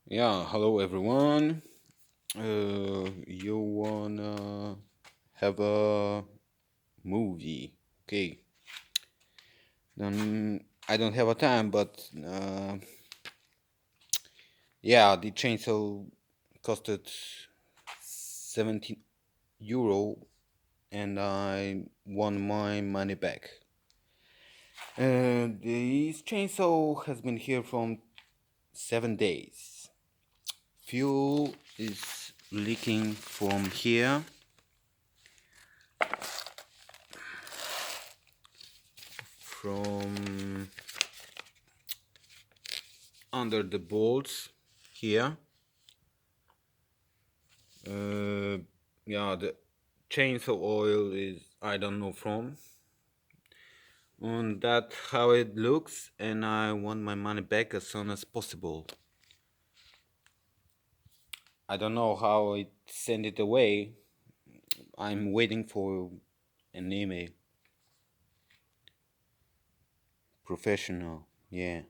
Yeah, hello everyone. You wanna have a movie? Okay. Then I don't have a time, but yeah, the chainsaw costed 17 euro, and I won my money back. This chainsaw has been here from 7 days. Fuel is leaking from here. From under the bolts here. uh, yeah, the chainsaw oil is, I don't know from, and that how it looks, and I want my money back as soon as possible. I don't know how it send it away. I'm waiting for an email. Professional, yeah.